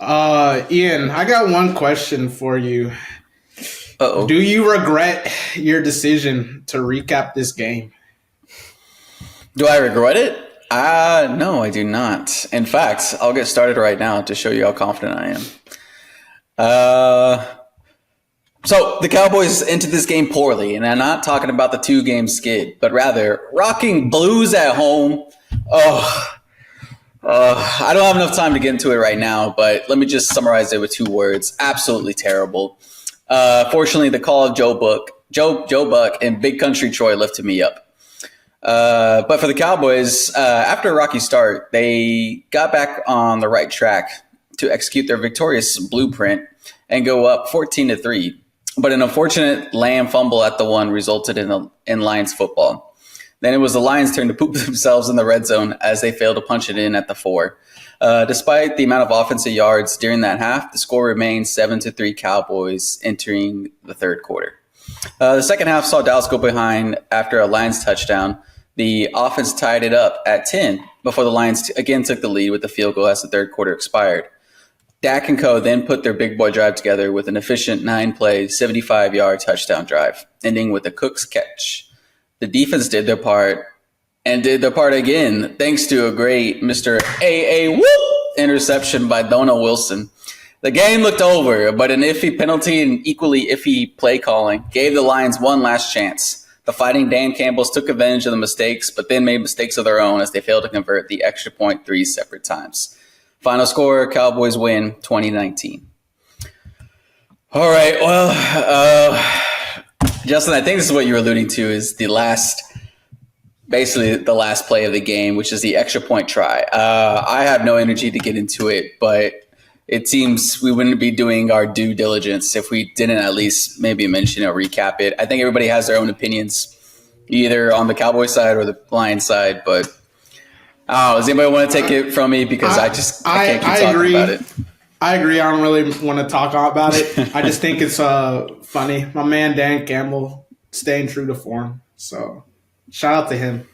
Ian, I got one question for you. Uh-oh. Do you regret your decision to recap this game? Do I regret it? No, I do not. In fact, I'll get started right now to show you how confident I am. Uh, so the Cowboys entered this game poorly, and I'm not talking about the 2-game skid, but rather rocking blues at home. Oh, I don't have enough time to get into it right now, but let me just summarize it with 2 words: absolutely terrible. Fortunately, the call of Joe Buck, and Big Country Troy lifted me up. But for the Cowboys, after a rocky start, they got back on the right track to execute their victorious blueprint and go up 14-3. But an unfortunate Lamb fumble at the 1 resulted in Lions football. Then it was the Lions' turn to poop themselves in the red zone as they failed to punch it in at the 4. Despite the amount of offensive yards during that half, the score remained 7-3 Cowboys entering the third quarter. The second half saw Dallas go behind after a Lions touchdown. The offense tied it up at 10 before the Lions again took the lead with the field goal as the third quarter expired. Dak and co. then put their big boy drive together with an efficient 9-play, 75-yard touchdown drive, ending with a Cook's catch. The defense did their part and did their part again, thanks to a great Mr. A.A. Whoop interception by Donald Wilson. The game looked over, but an iffy penalty and equally iffy play calling gave the Lions one last chance. The Fighting Dan Campbells took advantage of the mistakes, but then made mistakes of their own as they failed to convert the extra point 3 separate times. Final score, Cowboys win 2019. All right, well, Justin, I think this is what you're alluding to is basically the last play of the game, which is the extra point try. I have no energy to get into it, but it seems we wouldn't be doing our due diligence if we didn't at least maybe mention or recap it. I think everybody has their own opinions, either on the Cowboy side or the Lions side, but does anybody want to take it from me? Because I can't keep talking about it. I agree. I don't really want to talk about it. I just think it's funny. My man Dan Campbell staying true to form. So shout out to him.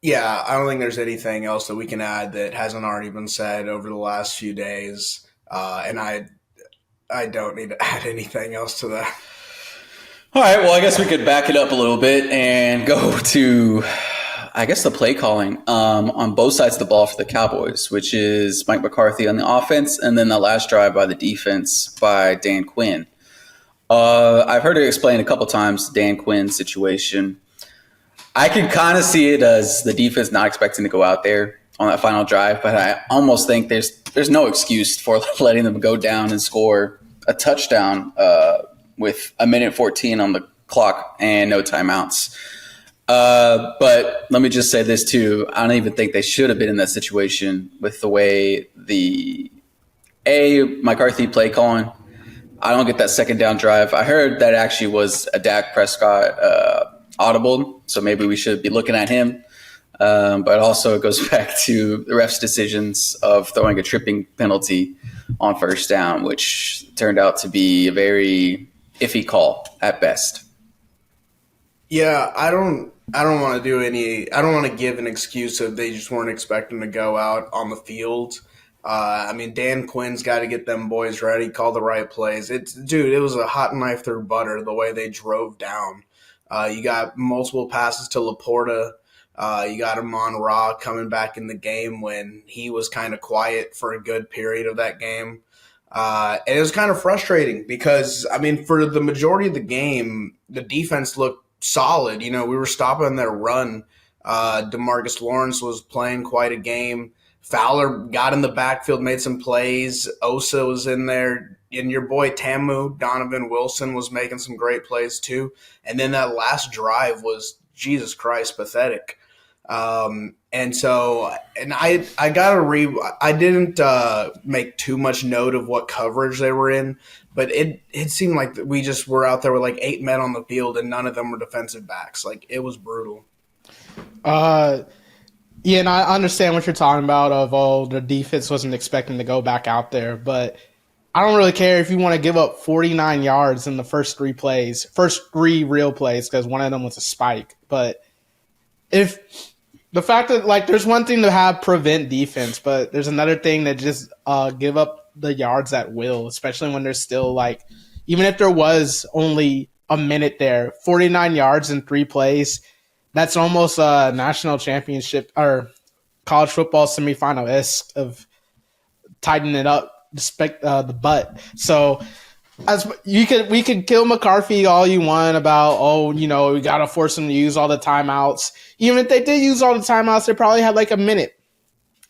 Yeah, I don't think there's anything else that we can add that hasn't already been said over the last few days. And I don't need to add anything else to that. All right, well, I guess we could back it up a little bit and go to, I guess, the play calling on both sides of the ball for the Cowboys, which is Mike McCarthy on the offense and then the last drive by the defense by Dan Quinn. I've heard it explained a couple times, Dan Quinn's situation. I can kind of see it as the defense not expecting to go out there on that final drive, but I almost think there's no excuse for letting them go down and score a touchdown with 1:14 on the clock and no timeouts. But let me just say this too. I don't even think they should have been in that situation with the way McCarthy play calling. I don't get that second down drive. I heard that actually was a Dak Prescott audible, so maybe we should be looking at him. But also it goes back to the ref's decisions of throwing a tripping penalty on first down, which turned out to be a very iffy call at best. Yeah, I don't want to give an excuse if they just weren't expecting to go out on the field. Dan Quinn's got to get them boys ready, call the right plays. It was a hot knife through butter the way they drove down. You got multiple passes to Laporta. You got Amon-Ra coming back in the game when he was kind of quiet for a good period of that game. And it was kind of frustrating because, for the majority of the game, the defense looked solid. We were stopping their run. DeMarcus Lawrence was playing quite a game. Fowler got in the backfield, made some plays. Osa was in there. And your boy Tamu, Donovan Wilson, was making some great plays too. And then that last drive was, Jesus Christ, pathetic. I didn't make too much note of what coverage they were in, but it seemed like we just were out there with like 8 men on the field and none of them were defensive backs. Like, it was brutal. Yeah, and I understand what you're talking about the defense wasn't expecting to go back out there, but I don't really care if you want to give up 49 yards in the first 3 real plays, because one of them was a spike. But if the fact that, there's one thing to have prevent defense, but there's another thing that just give up the yards at will, especially when there's still like, even if there was only a minute there, 49 yards in 3 plays. That's almost a national championship or college football semifinal-esque of tightening it up the butt. So as we could kill McCarthy all you want about, we got to force him to use all the timeouts. Even if they did use all the timeouts, they probably had like a minute.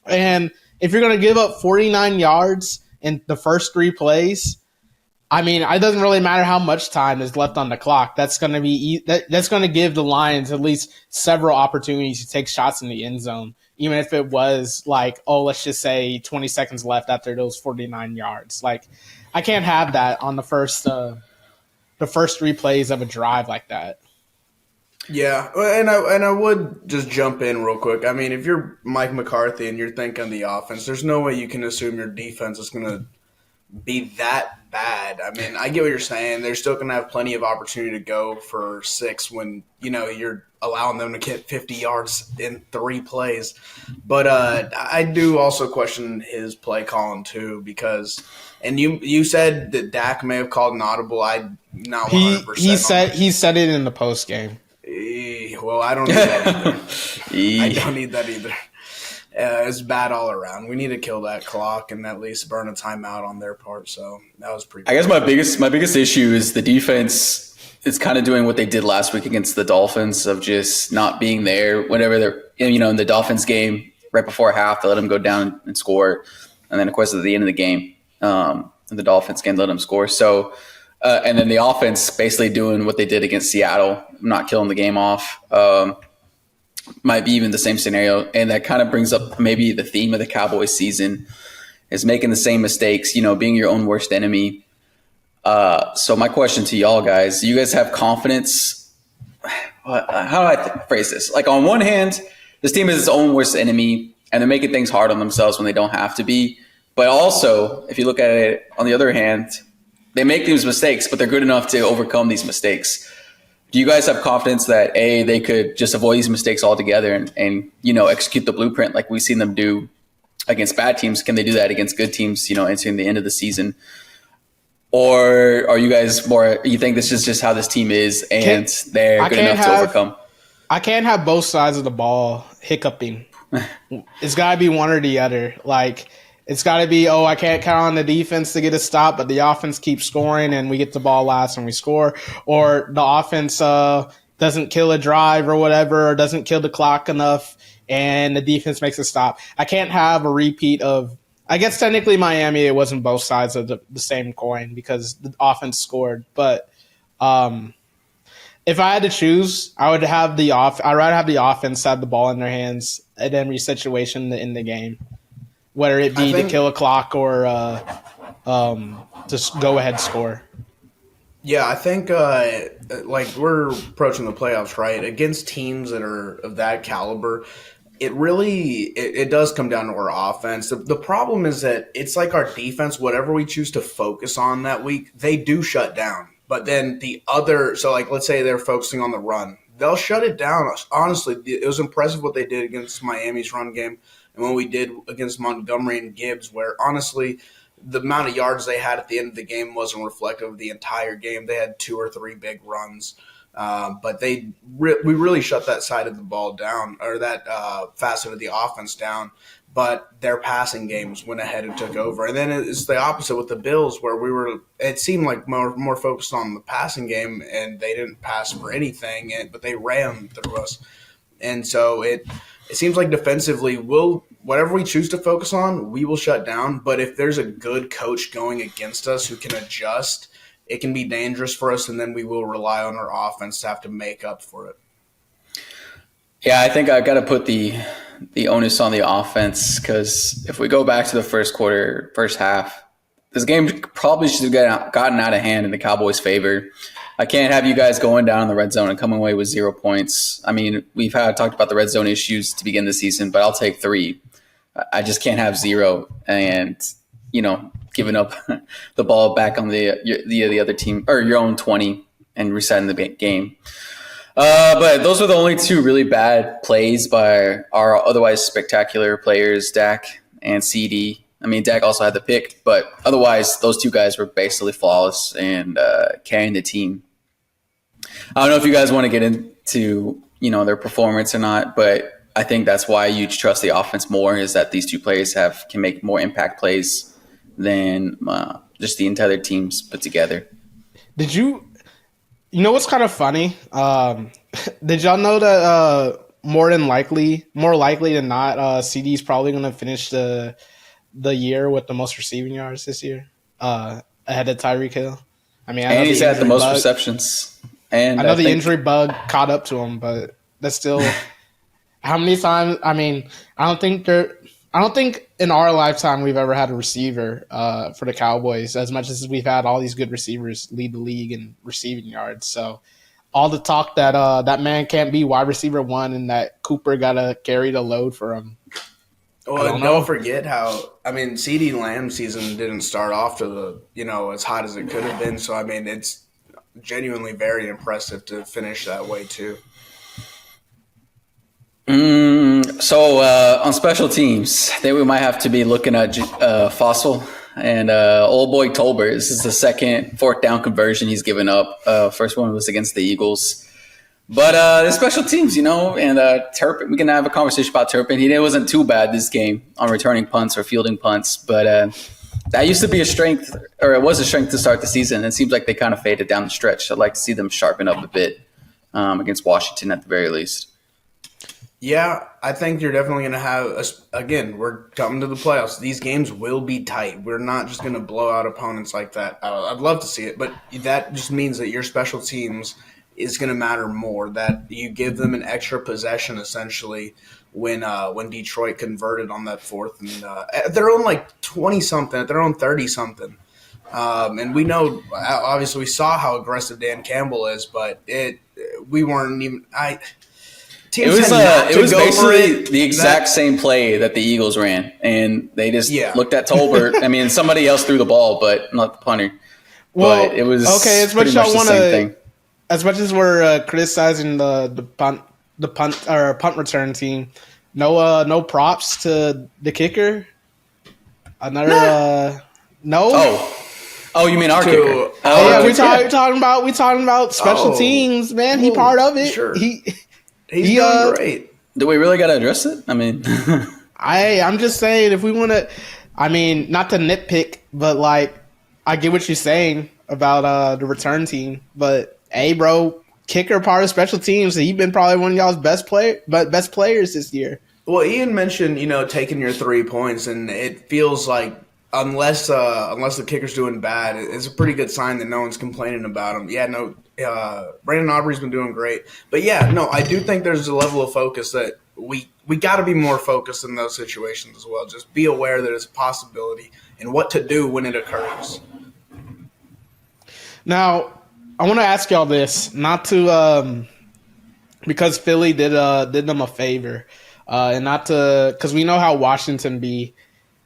And if you're going to give up 49 yards in the first 3 plays, I mean, it doesn't really matter how much time is left on the clock. That's going to give the Lions at least several opportunities to take shots in the end zone, even if it was like, let's just say 20 seconds left after those 49 yards. Like, I can't have that on the first 3 plays of a drive like that. Yeah, and I would just jump in real quick. I mean, if you're Mike McCarthy and you're thinking the offense, there's no way you can assume your defense is going to be that bad. I mean, I get what you're saying. They're still going to have plenty of opportunity to go for 6 when, you're allowing them to get 50 yards in 3 plays. But I do also question his play calling too because – and you said that Dak may have called an audible. I'm not 100%. He said it in the post game. Well, I don't need that either. I don't need that either. It's bad all around. We need to kill that clock and at least burn a timeout on their part. So that was pretty. I guess my biggest issue is the defense is kind of doing what they did last week against the Dolphins of just not being there whenever they're in the Dolphins game right before half. They let them go down and score, and then of course at the end of the game, in the Dolphins game, let them score. So. And then the offense basically doing what they did against Seattle, not killing the game off. Might be even the same scenario. And that kind of brings up maybe the theme of the Cowboys season is making the same mistakes, being your own worst enemy. So my question to y'all guys, do you guys have confidence? How do I phrase this? Like on one hand, this team is its own worst enemy and they're making things hard on themselves when they don't have to be. But also, if you look at it on the other hand, they make these mistakes, but they're good enough to overcome these mistakes. Do you guys have confidence that they could just avoid these mistakes altogether and execute the blueprint like we've seen them do against bad teams? Can they do that against good teams, entering the end of the season? Or are you guys you think this is just how this team is and they're good enough to overcome? I can't have both sides of the ball hiccuping. It's got to be one or the other. Like, it's got to be, I can't count on the defense to get a stop, but the offense keeps scoring and we get the ball last and we score. Or the offense doesn't kill a drive or whatever, or doesn't kill the clock enough and the defense makes a stop. I can't have a repeat of, I guess technically Miami, it wasn't both sides of the same coin because the offense scored. But if I had to choose, I'd rather have the offense have the ball in their hands at every situation in the game. Whether it be to kill a clock or just go ahead score. Yeah, I think we're approaching the playoffs, right? Against teams that are of that caliber, it really it does come down to our offense. The problem is that it's like our defense, whatever we choose to focus on that week, they do shut down. But then let's say they're focusing on the run. They'll shut it down. Honestly, it was impressive what they did against Miami's run game. And what we did against Montgomery and Gibbs, where honestly the amount of yards they had at the end of the game wasn't reflective of the entire game. They had 2 or 3 big runs, but we really shut that side of the ball down, or that facet of the offense down. But their passing games went ahead and took over. And then it's the opposite with the Bills, where it seemed like more focused on the passing game, and they didn't pass for anything, but they ran through us. And so it seems like defensively, whatever we choose to focus on, we will shut down. But if there's a good coach going against us who can adjust, it can be dangerous for us, and then we will rely on our offense to have to make up for it. Yeah, I think I've got to put the onus on the offense because if we go back to the first half, this game probably should have gotten out of hand in the Cowboys' favor. I can't have you guys going down in the red zone and coming away with 0 points. I mean, we've talked about the red zone issues to begin the season, but I'll take 3. I just can't have 0 and, giving up the ball back on the other team or your own 20 and resetting the game. But those were the only 2 really bad plays by our otherwise spectacular players, Dak and CD. I mean, Dak also had the pick, but otherwise, those two guys were basically flawless and carrying the team. I don't know if you guys want to get into their performance or not, but I think that's why you trust the offense more, is that these two players can make more impact plays than just the entire teams put together. Did you know what's kind of funny? Did y'all know that more likely than not, CD's probably going to finish the year with the most receiving yards this year, ahead of Tyreek Hill? I mean, and he's had the most receptions. And I know the injury bug caught up to him, but that's still how many times? I mean, I don't think in our lifetime we've ever had a receiver for the Cowboys as much as we've had all these good receivers lead the league in receiving yards. So all the talk that that man can't be wide receiver one and that Cooper gotta carry the load for him. Well, don't forget how CeeDee Lamb's season didn't start off to as hot as it could have been. So I mean, it's genuinely very impressive to finish that way too. So on special teams, then we might have to be looking at Fossil and old boy Tolbert. This is the second fourth down conversion he's given up. First one was against the Eagles. But the special teams, and Turpin, we can have a conversation about Turpin. He wasn't too bad this game on returning punts or fielding punts, but that used to be a strength, or it was a strength to start the season. It seems like they kind of faded down the stretch. I'd like to see them sharpen up a bit against Washington at the very least. Yeah, I think you're definitely going to have, again, we're coming to the playoffs. These games will be tight. We're not just going to blow out opponents like that. I'd love to see it, but that just means that your special teams is going to matter more, that you give them an extra possession essentially when Detroit converted on that fourth and at their own 20-something, at their own 30-something. And we know, obviously we saw how aggressive Dan Campbell is, but we weren't even – It was basically the exact same play that the Eagles ran, and they just looked at Tolbert. I mean, somebody else threw the ball, but not the punter. Well, but it was okay. As much as y'all want to, as much as we're criticizing the punt return team, no props to the kicker. No. Oh, you mean our kicker? Yeah, we talking about special teams, man. He part of it. Sure. He's doing great. Do we really got to address it? I mean, I'm just saying, if we want to, not to nitpick, but I get what you're saying about the return team. But hey, bro, kicker part of special teams. He's been probably one of y'all's best players this year. Well, Ian mentioned taking your 3 points, and it feels like unless the kicker's doing bad, it's a pretty good sign that no one's complaining about him. Yeah, no. Brandon Aubrey's been doing great, but I do think there's a level of focus that we got to be more focused in those situations as well. Just be aware that it's a possibility and what to do when it occurs. Now, I want to ask y'all this, not to because Philly did them a favor, and not to, because we know how Washington be.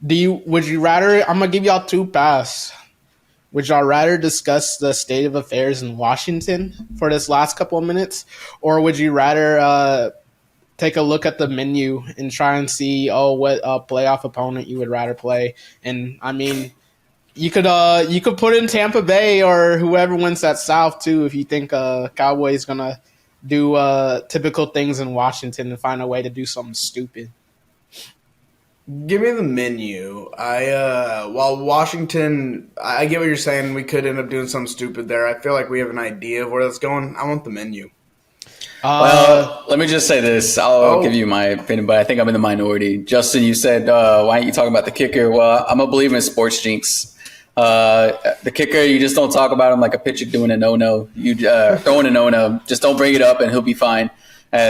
Would you rather? I'm gonna give y'all two pass. Would y'all rather discuss the state of affairs in Washington for this last couple of minutes, or would you rather take a look at the menu and try and see what playoff opponent you would rather play? And you could put in Tampa Bay or whoever wins that South too, if you think Cowboys gonna do typical things in Washington and find a way to do something stupid. Give me the menu. While Washington, I get what you're saying. We could end up doing something stupid there. I feel like we have an idea of where that's going. I want the menu. Well, let me just say this. I'll give you my opinion, but I think I'm in the minority. Justin, you said, why aren't you talking about the kicker? Well, I'm a believer in sports jinx. The kicker, you just don't talk about him like a pitcher doing a no-no. You throwing a no-no. Just don't bring it up and he'll be fine.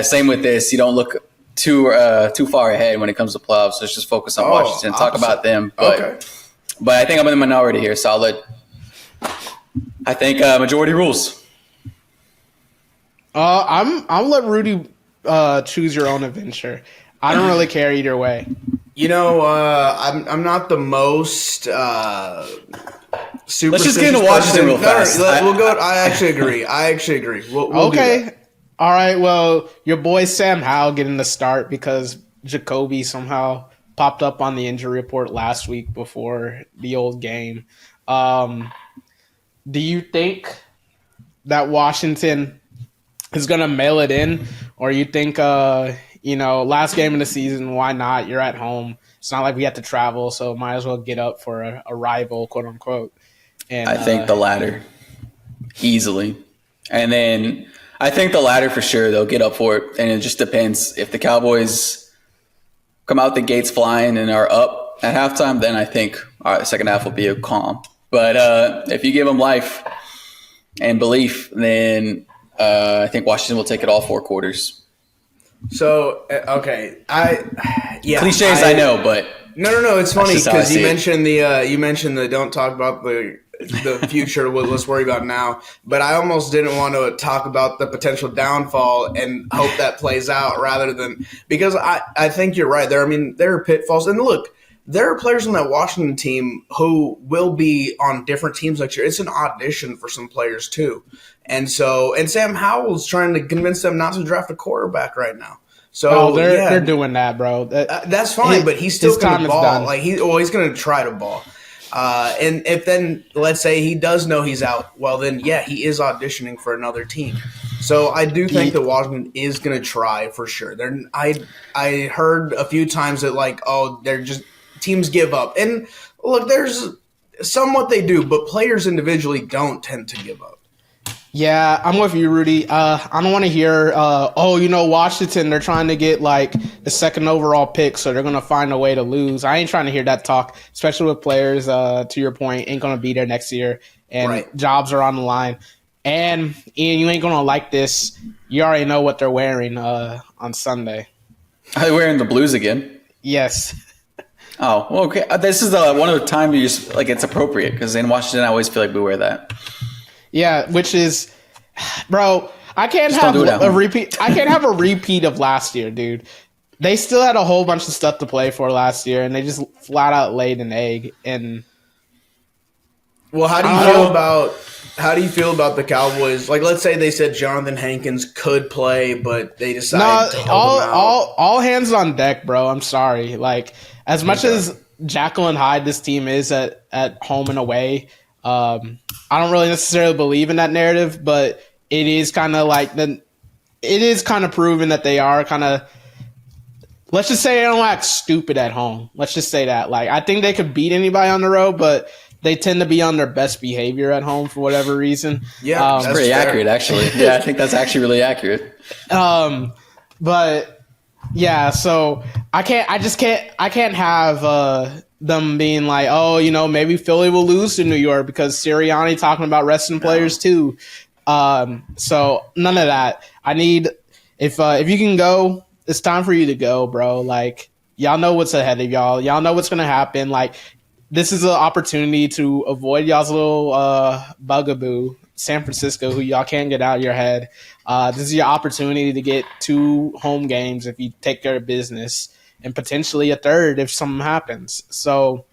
Same with this. You don't look too far ahead when it comes to playoffs. So let's just focus on Washington. Talk about them. But I think I'm in the minority here. Solid. I think majority rules. I'll let Rudy choose your own adventure. I don't really care either way. I'm not the most superstitious. Let's just get into Washington real fast. We'll go. I actually agree. We'll okay. All right. Well, your boy Sam Howell getting the start because Jacoby somehow popped up on the injury report last week before the old game. Do you think that Washington is going to mail it in, or you think, last game of the season, why not? You're at home. It's not like we have to travel, so might as well get up for a rival, quote unquote. And I think the latter, easily. And then I think the latter for sure, they'll get up for it. And it just depends. If the Cowboys come out the gates flying and are up at halftime, then I think, all right, the second half will be a calm. But if you give them life and belief, then I think Washington will take it all 4 quarters. So, okay. Cliches, I know, but no. It's funny because you it. mentioned the don't talk about the future. Let's worry about now. But I almost didn't want to talk about the potential downfall and hope that plays out rather than because I think you're right there. I mean, there are pitfalls, and look, there are players on that Washington team who will be on different teams next year. It's an audition for some players too. And Sam Howell's trying to convince them not to draft a quarterback right now. So they're doing that, bro. That's fine, but he's still going to ball. Done. Like he's going to try to ball. And if then let's say he does know he's out, well then he is auditioning for another team. So I do think that Washington is going to try for sure. I heard a few times that they're just teams give up, and look, there's somewhat they do, but players individually don't tend to give up. Yeah, I'm with you, Rudy. I don't want to hear, Washington, they're trying to get the second overall pick, so they're going to find a way to lose. I ain't trying to hear that talk, especially with players, to your point, ain't going to be there next year, and jobs are on the line. And, Ian, you ain't going to like this. You already know what they're wearing on Sunday. Are they wearing the blues again? Yes. Oh, well, okay. This is one of the time you just, it's appropriate, because in Washington, I always feel like we wear that. Yeah, which is, bro, I can't have a repeat. I can't have a repeat of last year, dude. They still had a whole bunch of stuff to play for last year, and they just flat out laid an egg. And well, how do you feel about the Cowboys? Let's say they said Jonathan Hankins could play, but they decided to hold him out. All hands on deck, bro. I'm sorry. As much as Jekyll and Hyde this team is at home and away. I don't really necessarily believe in that narrative, but it is kind of proven that they are kind of, let's just say they don't act stupid at home. Let's just say that. I think they could beat anybody on the road, but they tend to be on their best behavior at home for whatever reason. Yeah, that's pretty accurate, actually. Yeah, I think that's actually really accurate. But yeah, so I can't have them being maybe Philly will lose to New York because Sirianni talking about resting players too. So none of that. I need if you can go, it's time for you to go, bro. Y'all know what's ahead of y'all. Y'all know what's gonna happen. This is an opportunity to avoid y'all's little bugaboo, San Francisco, who y'all can't get out of your head. This is your opportunity to get 2 home games if you take care of business, and potentially a third if something happens. So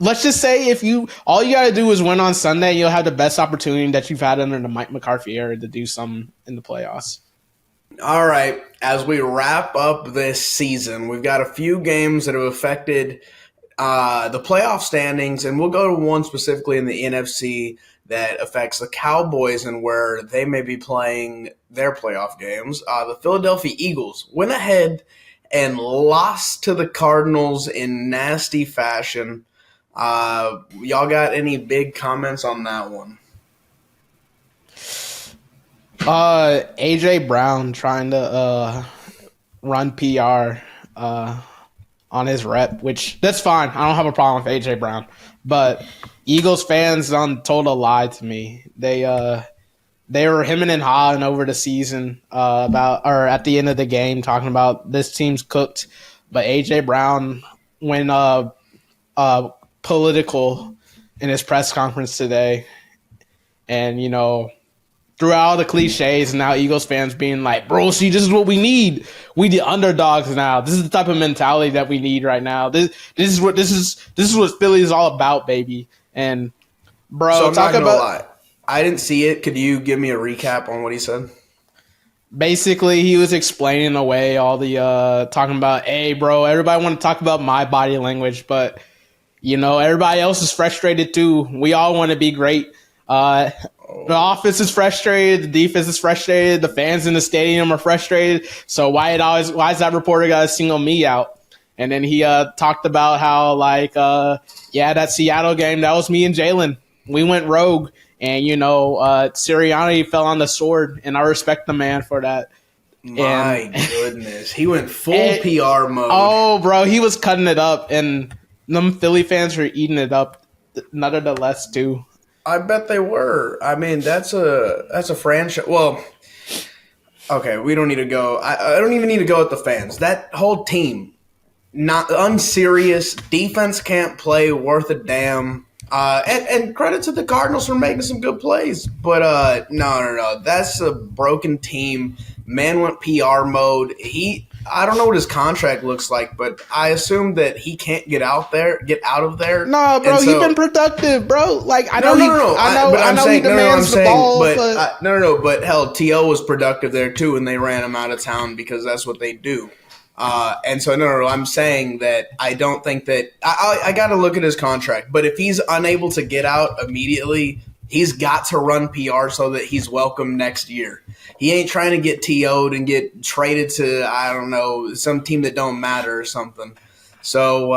let's just say all you got to do is win on Sunday, you'll have the best opportunity that you've had under the Mike McCarthy era to do something in the playoffs. All right, as we wrap up this season, we've got a few games that have affected the playoff standings, and we'll go to one specifically in the NFC that affects the Cowboys and where they may be playing their playoff games. The Philadelphia Eagles went ahead and lost to the Cardinals in nasty fashion. Y'all got any big comments on that one? AJ Brown trying to run PR on his rep, which that's fine. I don't have a problem with AJ Brown, but Eagles fans told a lie to me. They were hemming and hawing over the season at the end of the game talking about this team's cooked, but AJ Brown went political in his press conference today, and through all the cliches, and now Eagles fans being like, bro, see, this is what we need. We the underdogs now. This is the type of mentality that we need right now. This is what Philly is all about, baby. And bro, so I'm not gonna lie. I didn't see it. Could you give me a recap on what he said? Basically, he was explaining away all the talking about, hey, bro, everybody want to talk about my body language, but everybody else is frustrated too. We all want to be great. The offense is frustrated, the defense is frustrated, the fans in the stadium are frustrated. So why is that reporter got to single me out? And then he talked about how that Seattle game, that was me and Jalen. We went rogue. And, Sirianni fell on the sword, and I respect the man for that. My goodness. He went full PR mode. Oh, bro, he was cutting it up, and them Philly fans were eating it up nonetheless, too. I bet they were. I mean, that's a franchise. Well, okay, we don't need to go. I don't even need to go with the fans. That whole team, not unserious. Defense can't play worth a damn. And credit to the Cardinals for making some good plays. But no. That's a broken team. Man went PR mode. I don't know what his contract looks like, but I assume that he can't get out of there. No, bro, he's been productive, bro. Like I know he demands the ball. But hell, T.O. was productive there too, and they ran him out of town because that's what they do. And so, I'm saying that I don't think that I got to look at his contract. But if he's unable to get out immediately, he's got to run PR so that he's welcome next year. He ain't trying to get TO'd and get traded to, I don't know, some team that don't matter or something. So,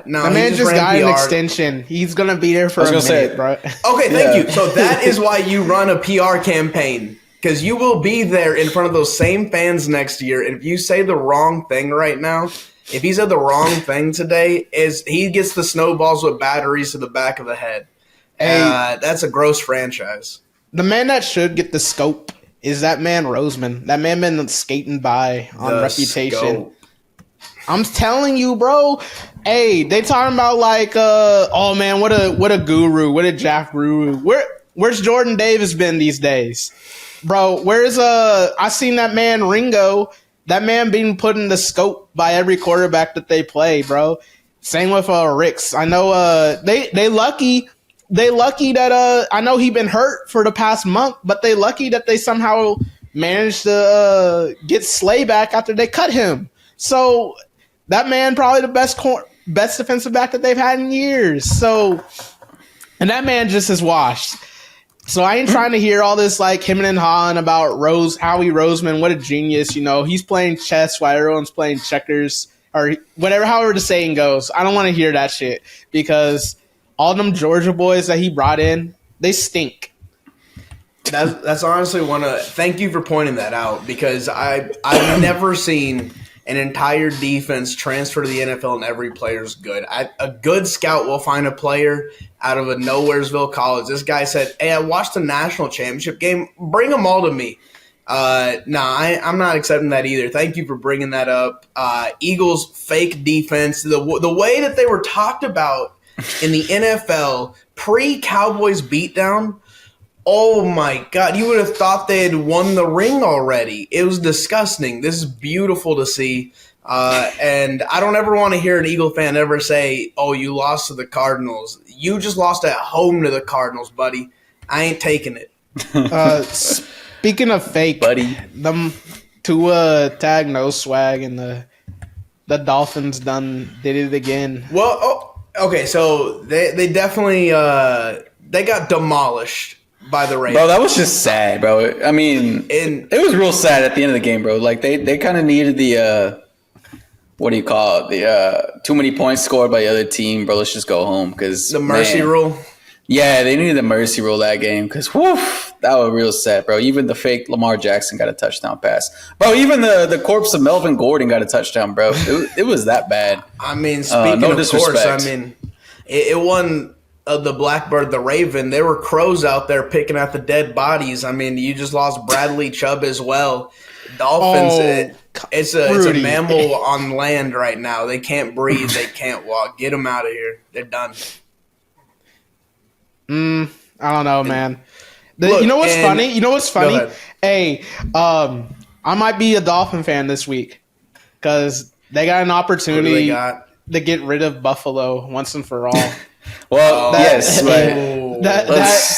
no. The man just got an extension. He's going to be there for a minute, bro. Okay, thank you. So that is why you run a PR campaign. Because you will be there in front of those same fans next year. And if you say the wrong thing right now, if he said the wrong thing today, he gets the snowballs with batteries to the back of the head. That's a gross franchise. The man that should get the scope is that man Roseman. That man been skating by on reputation. Scope. I'm telling you, bro. Hey, they talking about oh man, what a guru, what a Jack guru. Where's Jordan Davis been these days? Bro, where's I seen that man Ringo, that man being put in the scope by every quarterback that they play, bro. Same with Ricks. I know they lucky that I know he been hurt for the past month, but they lucky that they somehow managed to get Slay back after they cut him. So that man probably the best defensive back that they've had in years. So, and that man just is washed. So I ain't trying to hear all this him and hawing about Howie Roseman. What a genius, he's playing chess while everyone's playing checkers or whatever, however the saying goes. I don't want to hear that shit because all them Georgia boys that he brought in, they stink. That's honestly thank you for pointing that out because I've never seen an entire defense transfer to the NFL and every player's good. A good scout will find a player out of a Nowheresville college. This guy said, hey, I watched the national championship game. Bring them all to me. I'm not accepting that either. Thank you for bringing that up. Eagles' fake defense, the way that they were talked about in the NFL pre-Cowboys beatdown, oh my God, you would have thought they had won the ring already. It was disgusting. This is beautiful to see. And I don't ever want to hear an Eagle fan ever say, oh, you lost to the Cardinals. You just lost at home to the Cardinals, buddy. I ain't taking it. Speaking of fake, buddy, them Tua tag no swag and the Dolphins did it again. Well, okay, so they definitely they got demolished by the Ravens. Bro, that was just sad, bro. I mean, it was real sad at the end of the game, bro. They kind of needed the what do you call it? The too many points scored by the other team, bro. Let's just go home because the mercy rule. Yeah, they needed the mercy rule that game because that was real sad, bro. Even the fake Lamar Jackson got a touchdown pass, bro. Even the corpse of Melvin Gordon got a touchdown, bro. It was that bad. I mean, speaking of disrespect. Course, I mean, it won the Blackbird, the Raven. There were crows out there picking at the dead bodies. I mean, you just lost Bradley Chubb as well. Dolphins, it's a mammal on land right now. They can't breathe. They can't walk. Get them out of here. They're done. I don't know, man. You know what's funny? Hey, I might be a Dolphin fan this week because they got an opportunity to get rid of Buffalo once and for all. Well, yes, but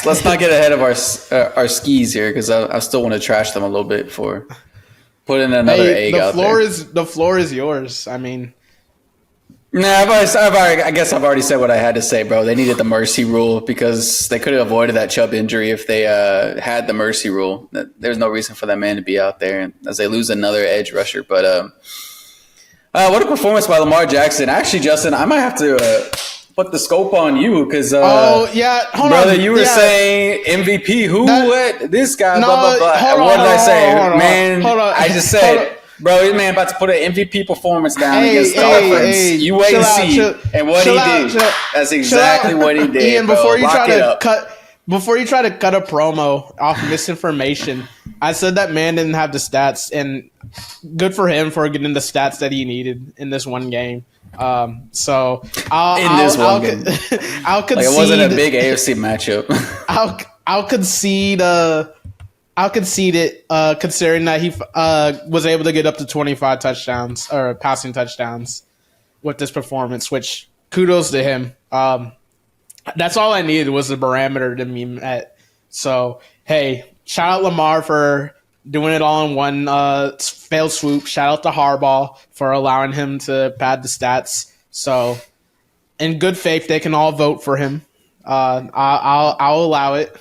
let's not get ahead of our skis here because I still want to trash them a little bit for put in another egg the out floor there. the floor is yours. I mean, Nah, I guess I've already said what I had to say, bro. They needed the mercy rule because they could have avoided that Chubb injury if they had the mercy rule. There's no reason for that man to be out there as they lose another edge rusher. But what a performance by Lamar Jackson. Actually, Justin, I might have to put the scope on you because, hold brother, on. you were saying MVP. What? This guy, No, blah, blah, blah. hold on, What did I say? hold on, Man, hold on. I just Hold said, on. bro, this man about to put an MVP performance down Hey, against hey, Dolphins. hey, You wait chill and out, see. chill- And what chill he out, did. chill- That's chill exactly out. what he did, Ian, bro. before you Lock try it to up. cut a promo off misinformation, I said that man didn't have the stats, and good for him for getting the stats that he needed in this one game. So I'll game. I'll Like, it concede. wasn't a big AFC matchup. I'll concede. I'll concede it, considering that he was able to get up to 25 touchdowns or passing touchdowns with this performance. Which kudos to him. That's all I needed was the barometer to be met. So hey, shout out Lamar for doing it all in one failed swoop. Shout out to Harbaugh for allowing him to pad the stats. So in good faith, they can all vote for him. I'll allow it.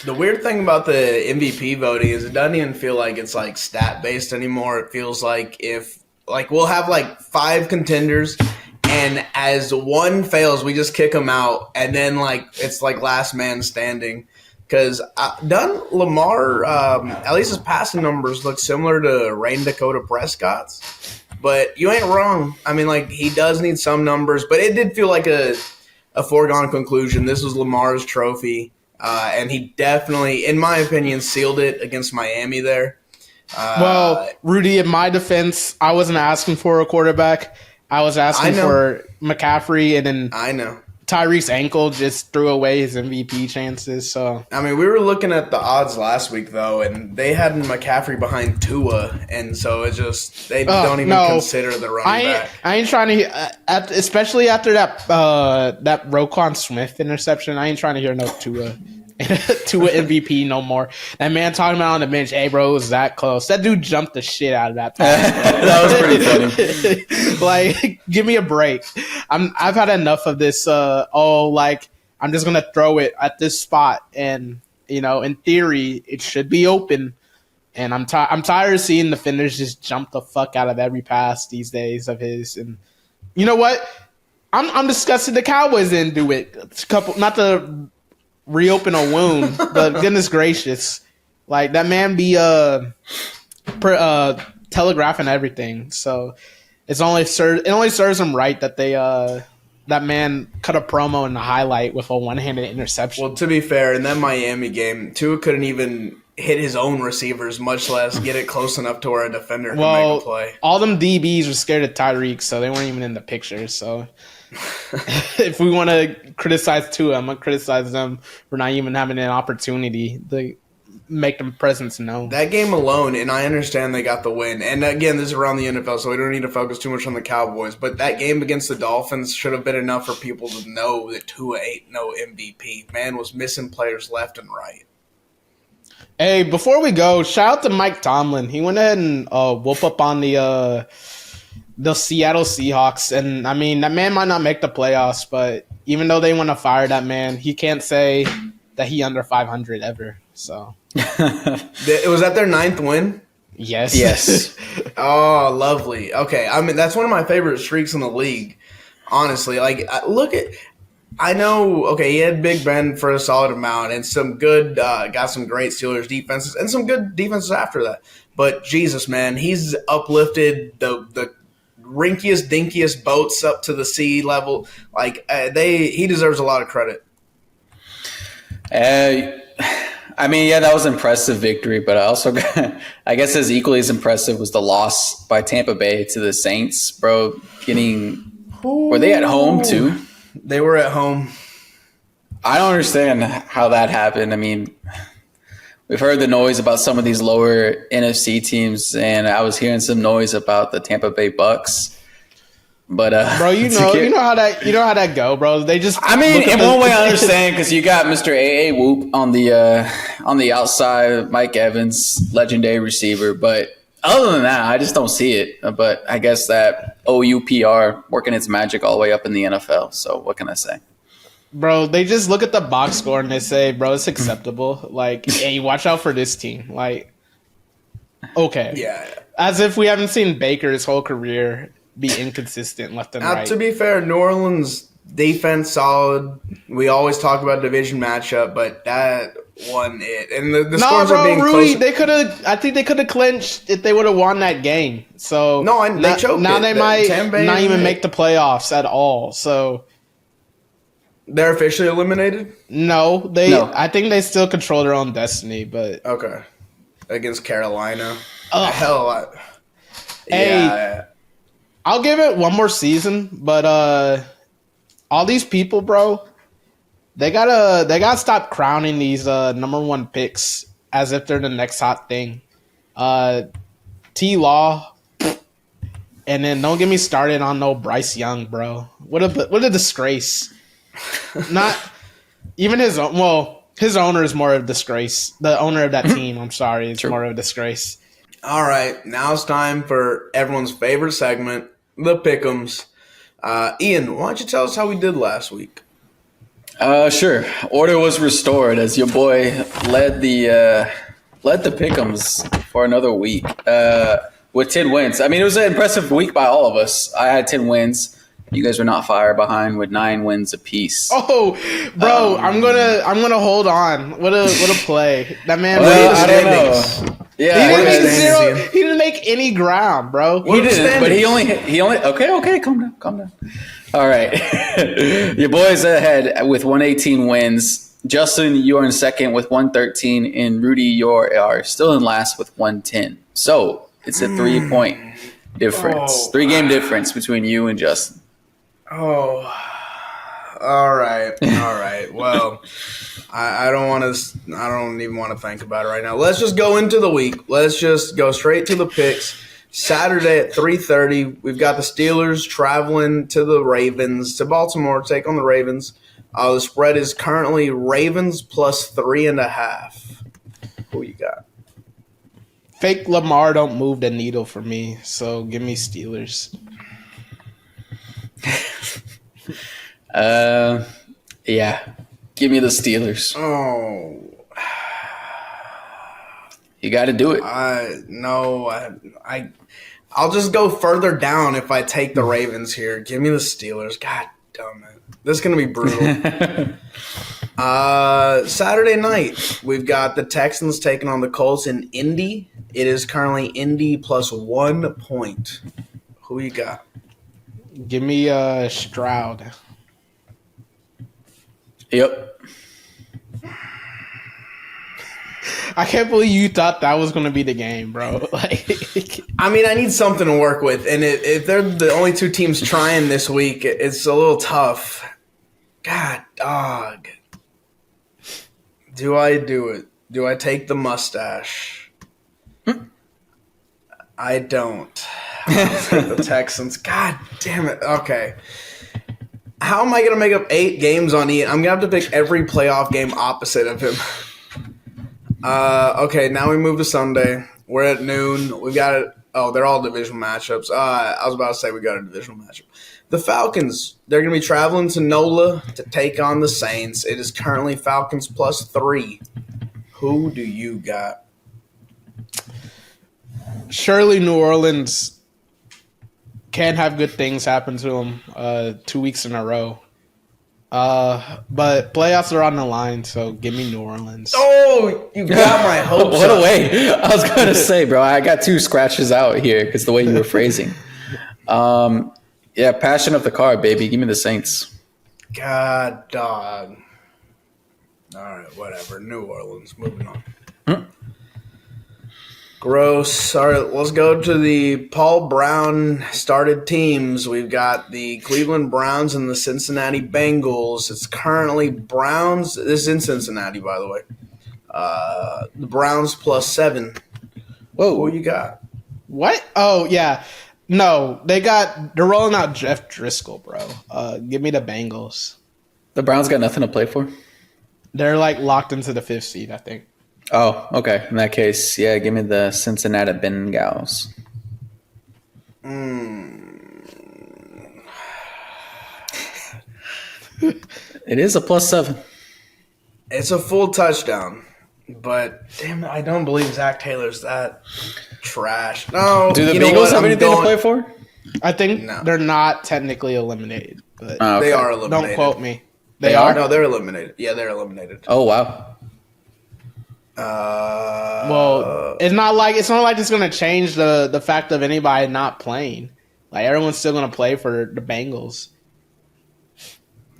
The weird thing about the MVP voting is it doesn't even feel like it's like stat based anymore. It feels like if like we'll have like 5 contenders, and as one fails, we just kick them out, and then like it's like last man standing. Because Lamar, at least his passing numbers look similar to Rain Dakota Prescott's, but you ain't wrong. I mean, like he does need some numbers, but it did feel like a foregone conclusion. This was Lamar's trophy. And he definitely, in my opinion, sealed it against Miami there. Well, Rudy, in my defense, I wasn't asking for a quarterback. I was asking for McCaffrey, and then I know Tyreek's ankle just threw away his MVP chances. So I mean, we were looking at the odds last week, though, and they had McCaffrey behind Tua, and so it's just they don't even consider the running back. I ain't trying to, especially after that Roquan Smith interception. I ain't trying to hear no Tua MVP no more. That man talking about on the bench, hey bro, it was that close. That dude jumped the shit out of that pass. That was pretty funny. Like, give me a break. I've had enough of this. I'm just gonna throw it at this spot, and in theory, it should be open. And I'm tired of seeing the defenders just jump the fuck out of every pass these days of his. And you know what? I'm disgusted the Cowboys didn't do it. It's a couple, not to reopen a wound, but goodness gracious, like that man be telegraphing everything. So it only serves him right that they that man cut a promo in the highlight with a one-handed interception. Well, to be fair, in that Miami game, Tua couldn't even hit his own receivers, much less get it close enough to where a defender could make a play. All them DBs were scared of Tyreek, so they weren't even in the picture. So if we want to criticize Tua, I'm going to criticize them for not even having an opportunity to make them presence known. That game alone, and I understand they got the win. And again, this is around the NFL, so we don't need to focus too much on the Cowboys. But that game against the Dolphins should have been enough for people to know that Tua ain't no MVP. Man was missing players left and right. Hey, before we go, shout out to Mike Tomlin. He went ahead and whoop up on the Seattle Seahawks. And, I mean, that man might not make the playoffs, but even though they want to fire that man, he can't say that he under 500 ever. So Was that their 9th win? Yes. Oh, lovely. Okay, I mean, that's one of my favorite streaks in the league, honestly. Like, I know, okay, he had Big Ben for a solid amount and some good, got some great Steelers defenses and some good defenses after that. But Jesus, man, he's uplifted the rinkiest, dinkiest boats up to the sea level. Like, he deserves a lot of credit. I mean, yeah, that was an impressive victory, but I guess as equally as impressive was the loss by Tampa Bay to the Saints, bro. Were they at home too? They were at home. I don't understand how that happened. I mean, we've heard the noise about some of these lower NFC teams, and I was hearing some noise about the Tampa Bay Bucks. But bro, you know how that go, bro. They just in one way I understand because you got Mr. A.A. Whoop on the outside, Mike Evans, legendary receiver. But Other than that, I just don't see it. But I guess that OUPR working its magic all the way up in the NFL. So what can I say? Bro, they just look at the box score and they say, bro, it's acceptable. Like, hey, watch out for this team. Like, okay. Yeah. As if we haven't seen Baker his whole career be inconsistent left and right. To be fair, New Orleans defense solid. We always talk about division matchup, but that wasn't it. And the scores are being Rudy, close. they could have. I think they could have clinched if they would have won that game. So they choked now it. they might Tampa not even Bay- make the playoffs at all. So They're officially eliminated? no. No. I think they still control their own destiny. But Okay. Against Carolina. Ugh. Hell, Hey. yeah. I'll give it one more season. But all these people, bro, they gotta stop crowning these number one picks as if they're the next hot thing. T Law, and then don't get me started on no Bryce Young, bro. What a disgrace. Not even his own. Well, his owner is more of a disgrace. The owner of that team, I'm sorry, is more of a disgrace. All right. Now it's time for everyone's favorite segment, the Pick'ems. Ian, why don't you tell us how we did last week? Sure. Order was restored as your boy led the Pick'ems for another week with 10 wins. I mean, it was an impressive week by all of us. I had 10 wins. You guys were not far behind with 9 wins apiece. Oh, bro, I'm gonna hold on. What a play. That man. I don't know. Yeah, He didn't make any ground, bro. He didn't, but he only. Okay, calm down. All right, your boy's ahead with 118 wins. Justin, you're in second with 113, and Rudy, you are still in last with 110. So it's a 3-point difference, 3-game difference between you and Justin. Oh, all right. Well, I don't even want to think about it right now. Let's just go into the week. Let's just go straight to the picks. Saturday at 3:30, we've got the Steelers traveling to the Ravens, to Baltimore, to take on the Ravens. The spread is currently Ravens plus 3.5. Who you got? Fake Lamar don't move the needle for me, so give me Steelers. Yeah, give me the Steelers. Oh, You got to do it. I'll just go further down if I take the Ravens here. Give me the Steelers. God damn it. This is going to be brutal. Saturday night, we've got the Texans taking on the Colts in Indy. It is currently Indy plus 1 point. Who you got? Give me Stroud. Yep. I can't believe you thought that was going to be the game, bro. Like, I mean, I need something to work with, and if they're the only two teams trying this week, it's a little tough. God, dog. Do I do it? Do I take the mustache? I don't. I'll take the Texans. God damn it. Okay. How am I going to make up 8 games on Ian? I'm going to have to pick every playoff game opposite of him. Okay, now we move to Sunday. We're at noon. We've got it. Oh, they're all divisional matchups. I was about to say we got a divisional matchup. The Falcons, they're going to be traveling to NOLA to take on the Saints. It is currently Falcons plus 3. Who do you got? surely New Orleans can have good things happen to them 2 weeks in a row. But playoffs are on the line, so give me New Orleans. Oh, you got my hopes What a up. way. I was going to say, bro, I got 2 scratches out here because the way you were phrasing. Yeah, passion of the car, baby. Give me the Saints. God, dog. All right, whatever. New Orleans. Moving on. Gross. All right, let's go to the Paul Brown started teams. We've got the Cleveland Browns and the Cincinnati Bengals. It's currently Browns. This is in Cincinnati, by the way. The Browns plus 7. Whoa. Who you got? What? Oh, yeah. No, they're rolling out Jeff Driscoll, bro. Give me the Bengals. The Browns got nothing to play for? They're like locked into the 5th seed, I think. Oh, okay. In that case, yeah, give me the Cincinnati Bengals. It is a +7. It's a full touchdown, but damn it, I don't believe Zach Taylor's that trash. No, Do the you know Eagles what? have I'm anything to play going. for? I think No. they're not technically eliminated, but Oh, okay. They are eliminated. don't quote me. They They are. are? No, they're eliminated. Yeah, they're eliminated. Oh, wow. Well, it's not like it's gonna change the fact of anybody not playing. Like everyone's still gonna play for the Bengals.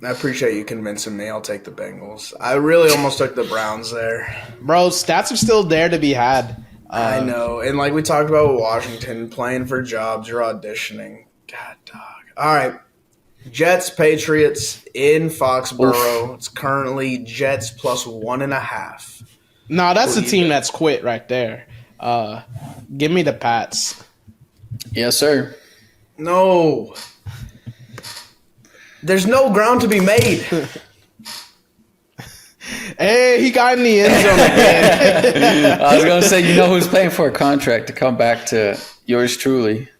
I appreciate you convincing me. I'll take the Bengals. I really almost took the Browns there. Bro, stats are still there to be had. I know. And like we talked about with Washington, playing for jobs, you're auditioning. God, dog. All right. Jets, Patriots in Foxborough. Oof. It's currently Jets +1.5. No, that's Who the you team got? that's quit right there. Give me the Pats. Yes, sir. No. There's no ground to be made. Hey, he got in the end zone again. I was going to say, you know who's paying for a contract to come back to yours truly?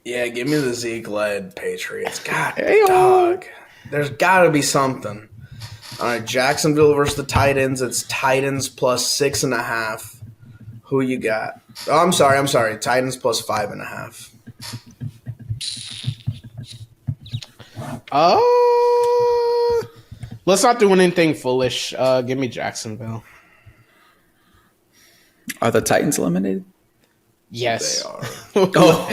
Yeah, give me the Zeke-led Patriots. God, Hey-o. dog. There's got to be something. All right, Jacksonville versus the Titans. It's Titans +6.5. Who you got? Oh, I'm sorry. Titans +5.5. Let's not do anything foolish. Give me Jacksonville. Are the Titans eliminated? Yes. They are.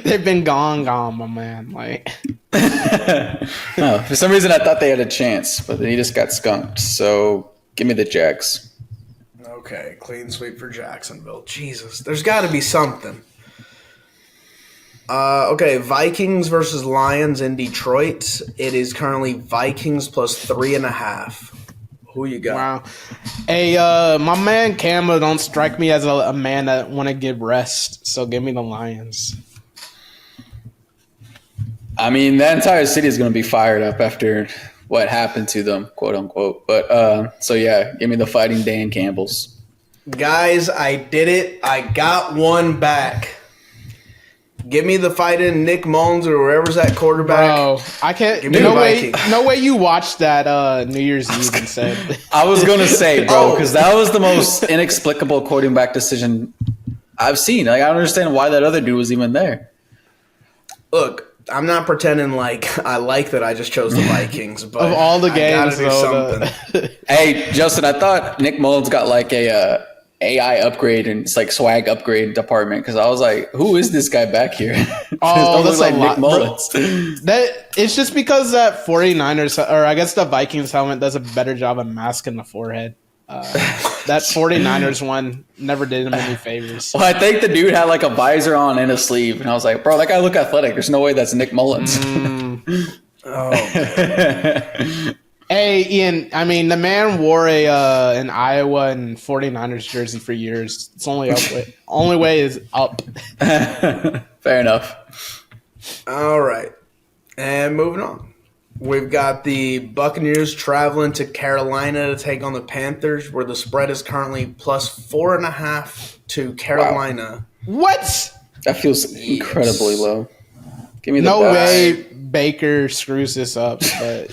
They've been gone, my man. Like, No, for some reason I thought they had a chance, but then he just got skunked. So give me the Jags. Okay, clean sweep for Jacksonville. Jesus, there's got to be something. Okay, Vikings versus Lions in Detroit. It is currently Vikings +3.5. Who you got? wow. Hey, my man Camo don't strike me as a man that want to give rest. So give me the Lions. I mean, that entire city is going to be fired up after what happened to them, quote unquote. But so yeah, give me the Fighting Dan Campbells. Guys, I did it. I got one back. Give me the fighting Nick Mullins or whoever's that quarterback. Bro, I can't. Give me No the way. Vikings. No way. You watched that New Year's Eve and said, I was going to say, bro, Oh. because that was the most inexplicable quarterback decision I've seen. Like, I don't understand why that other dude was even there. Look, I'm not pretending like I like that I just chose the Vikings, but of all the I gotta games, do though, something. Hey, Justin, I thought Nick Mullins got like a AI upgrade and it's like swag upgrade department because I was like, who is this guy back here? Oh, Don't that's look a like lot, Nick Mullins. that it's just because that 49ers or I guess the Vikings helmet does a better job of masking the forehead. That 49ers one never did him any favors. Well, I think the dude had like a visor on and a sleeve, and I was like, bro, that guy look athletic. There's no way that's Nick Mullins. Oh, man. Hey, Ian, I mean, the man wore an Iowa and 49ers jersey for years. It's only up. Only way is up. Fair enough. All right. And moving on. We've got the Buccaneers traveling to Carolina to take on the Panthers, where the spread is currently +4.5 to Carolina. What? That feels incredibly low. Give me the No Bucs. way Baker screws this up. But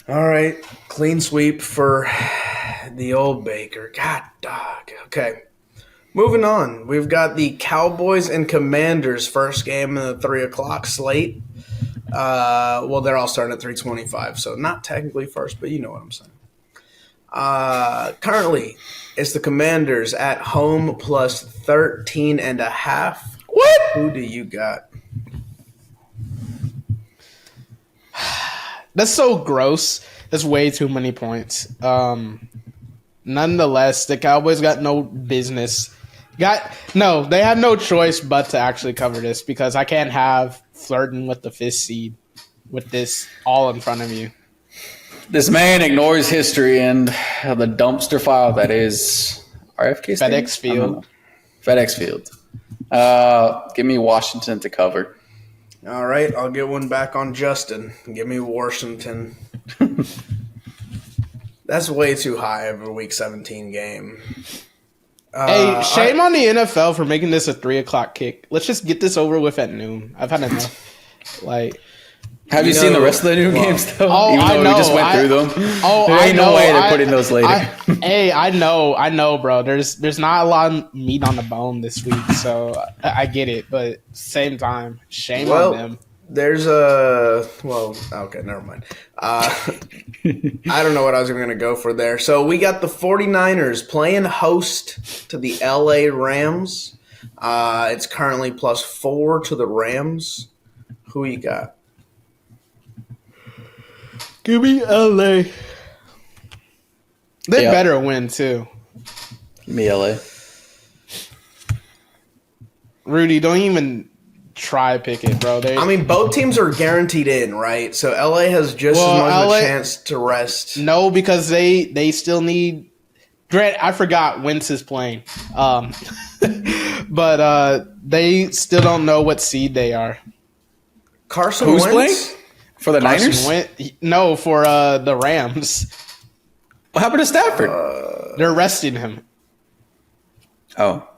All right. Clean sweep for the old Baker. God, dog. Okay. Moving on. We've got the Cowboys and Commanders first game in the 3 o'clock slate. Well, they're all starting at 3:25, so not technically first, but you know what I'm saying. Currently, it's the Commanders at home +13.5. what? Who do you got? That's so gross. That's way too many points. Nonetheless, the Cowboys got no business. They had no choice but to actually cover this because I can't have flirting with the 5th seed with this all in front of you. This man ignores history and the dumpster file that is RFK Stadium? FedEx Field. FedEx Field. Give me Washington to cover. All right, I'll get one back on Justin. Give me Washington. That's way too high of a Week 17 game. Hey, shame on the NFL for making this a 3:00 kick. Let's just get this over with at noon. I've had enough. Like, Have you seen the rest of the new games though? Oh, Even though I know. we just went through them. Oh, there I ain't know. no way they're putting those later. I know, bro. There's not a lot of meat on the bone this week, so I get it. But same time, shame on them. There's a okay, never mind. I don't know what I was going to go for there. So we got the 49ers playing host to the LA Rams. It's currently +4 to the Rams. Who you got? Give me LA. They better win too. Give me LA. Rudy, don't even try pick it, bro. I mean, both teams are guaranteed in, right? So LA has just as much of a chance to rest. No, because they still need. Grant, I forgot Wentz is playing, but they still don't know what seed they are. Carson Who's Wentz? playing for the Niners? No, for the Rams. What happened to Stafford? They're resting him. Oh.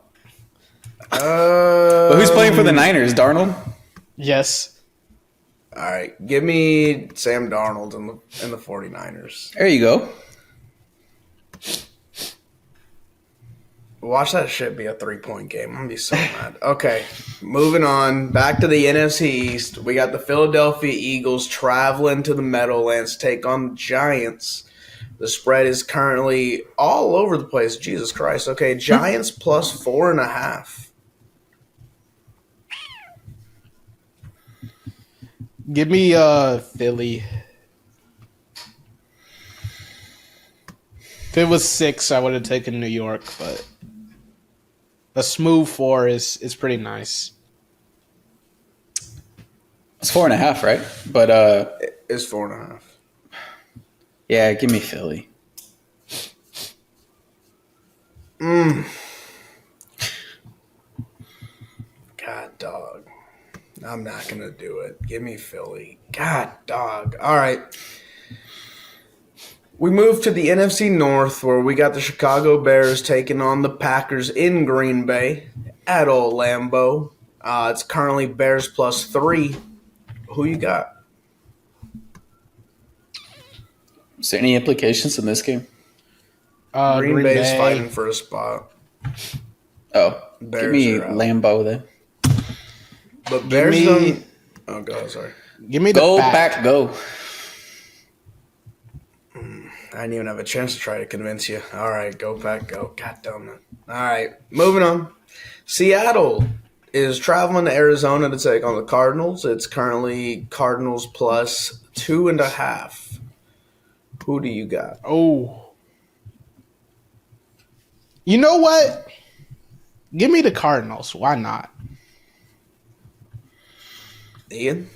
But who's playing for the Niners? Darnold? Yes. All right. Give me Sam Darnold in the 49ers. There you go. Watch that shit be a 3-point game. I'm going to be so mad. Okay. Moving on. Back to the NFC East. We got the Philadelphia Eagles traveling to the Meadowlands to take on the Giants. The spread is currently all over the place. Jesus Christ. Okay. Giants +4.5. Give me Philly. If it was 6, I would have taken New York, but a smooth 4 is pretty nice. It's 4.5, right? But It's 4.5. yeah, give me Philly. God, dog. I'm not going to do it. Give me Philly. God, dog. All right. We move to the NFC North, where we got the Chicago Bears taking on the Packers in Green Bay at old Lambeau. It's currently Bears +3. Who you got? Is there any implications in this game? Green Bay's fighting for a spot. Oh, Bears give me are out. Lambeau then. But Bears don't... Oh, go. Sorry. Give me the Go Pack. back, go. I didn't even have a chance to try to convince you. All right, go back, go. God damn it. All right, moving on. Seattle is traveling to Arizona to take on the Cardinals. It's currently Cardinals +2.5. Who do you got? Oh. You know what? Give me the Cardinals. Why not? Ian?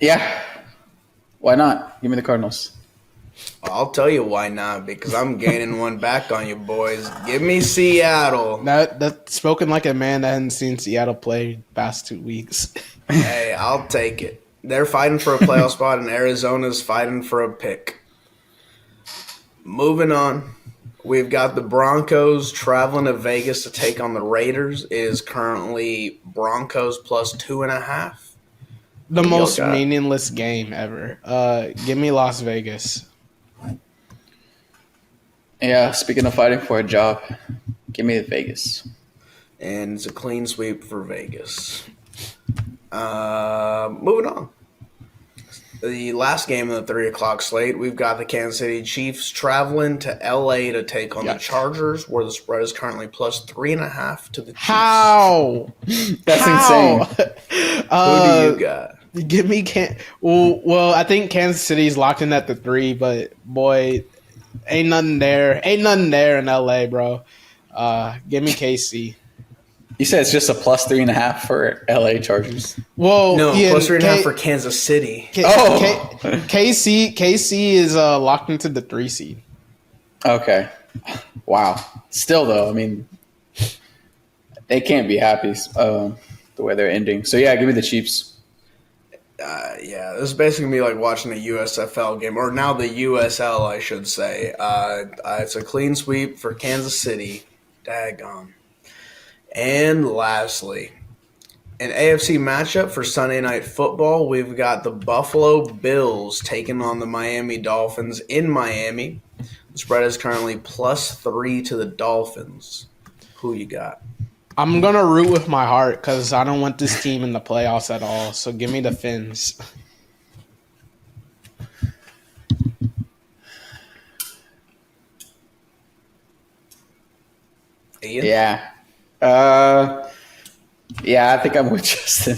Yeah. Why not? Give me the Cardinals. I'll tell you why not, because I'm gaining one back on you boys. Give me Seattle. That's spoken like a man that hadn't seen Seattle play past 2 weeks. Hey, I'll take it. They're fighting for a playoff spot, and Arizona's fighting for a pick. Moving on. We've got the Broncos traveling to Vegas to take on the Raiders. It is currently Broncos +2.5. The most meaningless game ever. Give me Las Vegas. Yeah, speaking of fighting for a job, give me Vegas. And it's a clean sweep for Vegas. Moving on. The last game of the 3:00 slate, we've got the Kansas City Chiefs traveling to LA to take on the Chargers, where the spread is currently +3.5 to the Chiefs. How? That's insane. Who do you got? Give me Well, I think Kansas City's locked in at the 3, but boy, ain't nothing there. Ain't nothing there in LA, bro. Give me KC. You said it's just a +3.5 for LA Chargers. Well, No, Ian, +3.5 for Kansas City. KC is locked into the 3 seed. Okay. Wow. Still, though, I mean, they can't be happy the way they're ending. So, yeah, give me the Chiefs. Yeah, this is basically me like watching a USFL game, or now the USL, I should say. It's a clean sweep for Kansas City. Daggone. And lastly, an AFC matchup for Sunday Night Football. We've got the Buffalo Bills taking on the Miami Dolphins in Miami. The spread is currently +3 to the Dolphins. Who you got? I'm going to root with my heart because I don't want this team in the playoffs at all. So give me the Fins. Ian? Yeah. Yeah, I think I'm with Justin.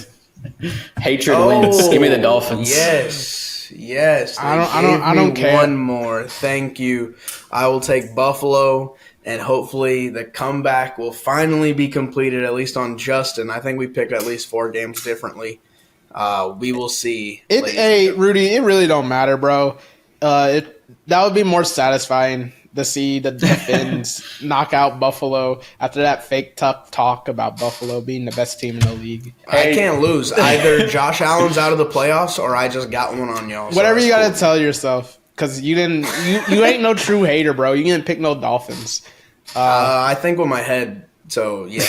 Hatred wins. Give me the Dolphins. Yes. I don't care. One more. Thank you. I will take Buffalo, and hopefully the comeback will finally be completed, at least on Justin. I think we picked at least 4 games differently. We will see. Hey, Rudy, it really don't matter, bro. That would be more satisfying to see the Fins knock out Buffalo after that fake tough talk about Buffalo being the best team in the league. I can't lose. Either Josh Allen's out of the playoffs or I just got one on y'all. Whatever you got to tell yourself, because you ain't no true hater, bro. You didn't pick no Dolphins. I think with my head, so yeah.